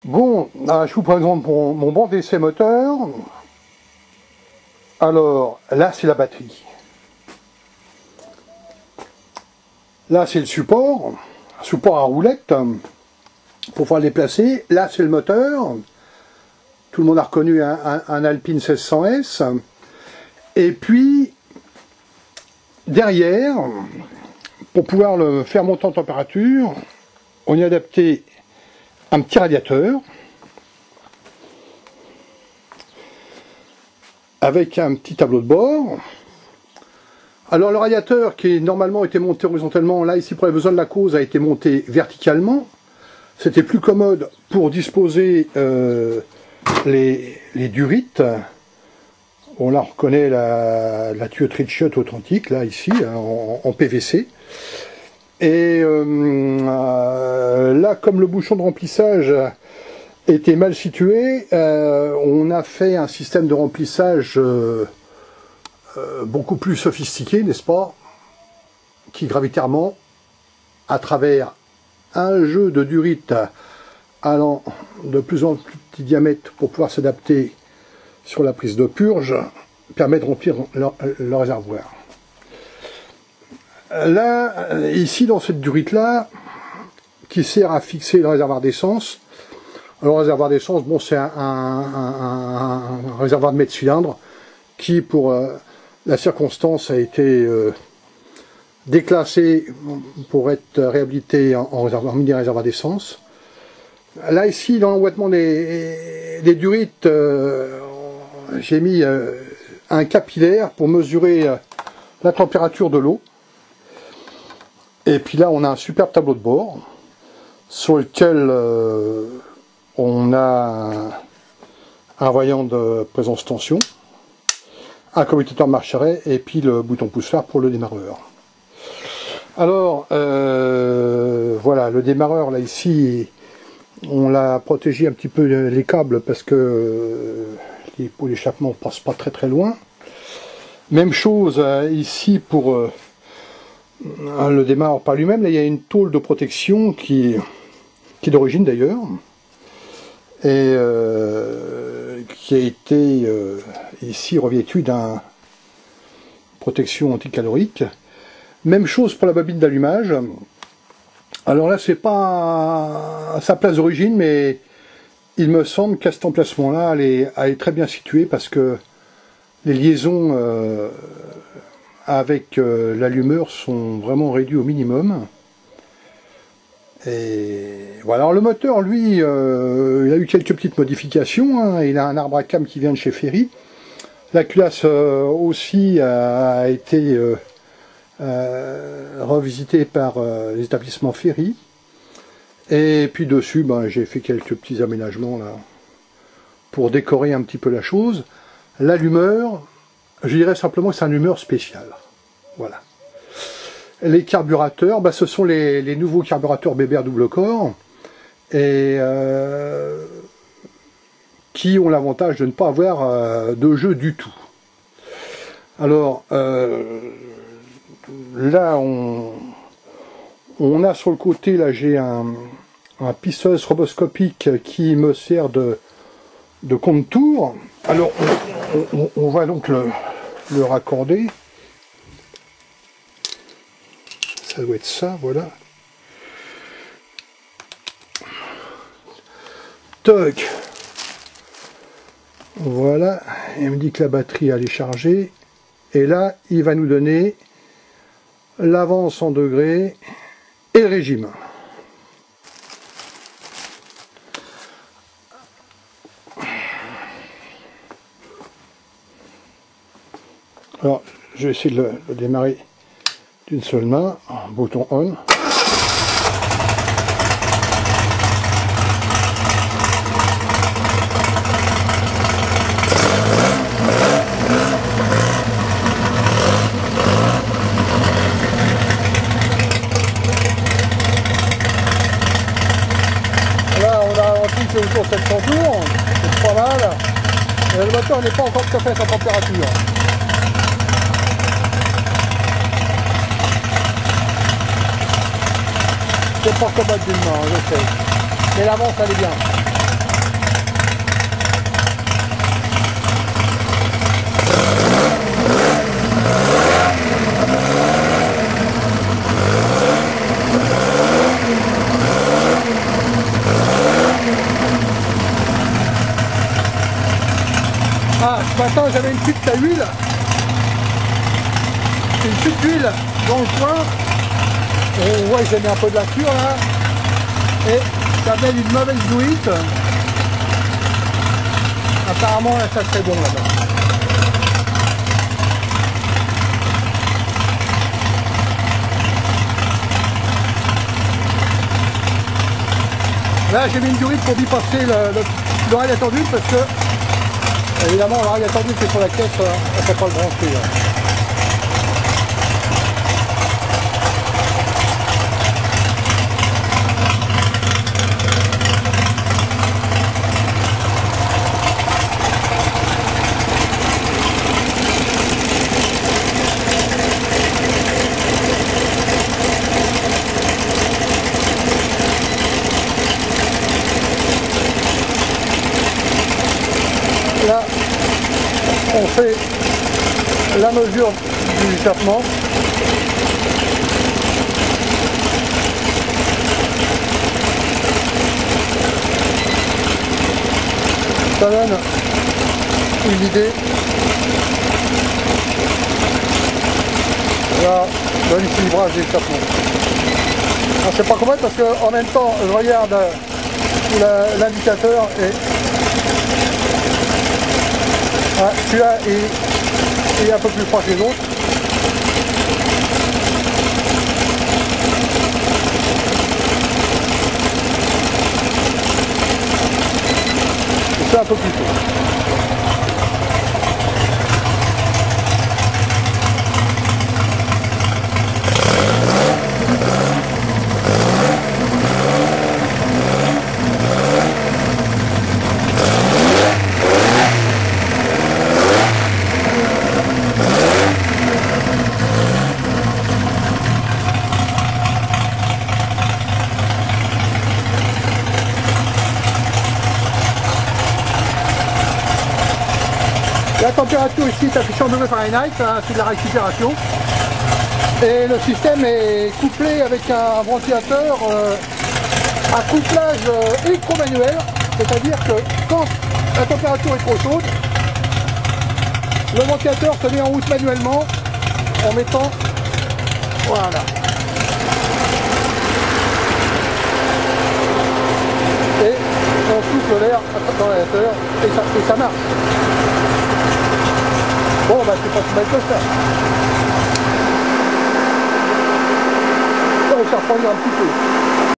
Bon, je vous présente mon banc d'essai moteur. Alors, là c'est la batterie. Là c'est le support à roulette pour pouvoir le déplacer. Là c'est le moteur. Tout le monde a reconnu un Alpine 1600S. Et puis, derrière, pour pouvoir le faire monter en température, on y a adapté un petit radiateur avec un petit tableau de bord. Alors le radiateur qui normalement était monté horizontalement, là ici pour les besoins de la cause a été monté verticalement. C'était plus commode pour disposer les durites. Bon là on reconnaît la tuyauterie de chiottes authentique, là ici en PVC. Et là, comme le bouchon de remplissage était mal situé, on a fait un système de remplissage beaucoup plus sophistiqué, n'est-ce pas, qui gravitairement, à travers un jeu de durites allant de plus en plus petit diamètre pour pouvoir s'adapter sur la prise de purge, permet de remplir le réservoir. Là, ici, dans cette durite-là, qui sert à fixer le réservoir d'essence. Alors, le réservoir d'essence, bon, c'est un réservoir de mètre cylindre qui, pour la circonstance, a été déclassé pour être réhabilité en réservoir, mini-réservoir d'essence. Là, ici, dans l'emboîtement des durites, j'ai mis un capillaire pour mesurer la température de l'eau. Et puis là, on a un superbe tableau de bord sur lequel on a un voyant de présence tension, un commutateur de marche arrêt et puis le bouton pouce-phare pour le démarreur. Alors, voilà, le démarreur, là, ici, on l'a protégé un petit peu les câbles parce que les pots d'échappement ne passent pas très loin. Même chose ici pour le démarre par lui-même. Là il y a une tôle de protection qui est d'origine d'ailleurs et qui a été ici revêtue d'une protection anticalorique. Même chose pour la bobine d'allumage. Alors là c'est pas à sa place d'origine, mais il me semble qu'à cet emplacement-là elle est très bien située parce que les liaisons avec l'allumeur sont vraiment réduits au minimum. Et voilà. Alors le moteur, lui, il a eu quelques petites modifications, hein. Il a un arbre à cam qui vient de chez Ferry. La culasse aussi a été revisitée par les établissements Ferry. Et puis dessus, ben, j'ai fait quelques petits aménagements là pour décorer un petit peu la chose. L'allumeur, je dirais simplement que c'est un allumeur spécial. Voilà. Les carburateurs, bah, ce sont les nouveaux carburateurs Bébert double corps et qui ont l'avantage de ne pas avoir de jeu du tout. Alors là on a sur le côté, là j'ai un pisseuse roboscopique qui me sert de contour. Alors on va donc le raccorder. Ça doit être ça, voilà. Toc. Voilà. Il me dit que la batterie elle est chargée. Et là, il va nous donner l'avance en degrés et le régime. Alors, je vais essayer de le démarrer d'une seule main, bouton on. Là, on a ralenti, c'est autour de 700 tours, c'est pas mal. Et le moteur n'est pas encore tout à fait à sa température. C'est pas commode d'une main, je sais. Mais l'avance, elle est bien. matin j'avais une fuite à huile. Une fuite d'huile dans le coin. On voit que j'ai mis un peu de la cure là. Et ça vient d'une mauvaise douite. Apparemment ça serait bon là-bas. Là j'ai mis une durite pour bypasser le radiateur d'huile parce que évidemment le radiateur d'huile qui est sur la caisse, on ne peut pas le brancher là. Là, on fait la mesure du échappement. Ça donne une idée. Là, de l'équilibrage des échappements. C'est pas correct parce que en même temps, je regarde l'indicateur et celui-là est un peu plus froid que les autres. C'est un peu plus chaud. La température ici est affichée en degrés Fahrenheit, c'est de la récupération. Et le système est couplé avec un ventilateur à couplage électromanuel, c'est-à-dire que quand la température est trop chaude, le ventilateur se met en route manuellement en mettant, voilà. Et on souffle l'air dans le radiateur et ça marche. Bon, bah c'est pas si mal que ça. Ouais, ça refroidit un petit peu.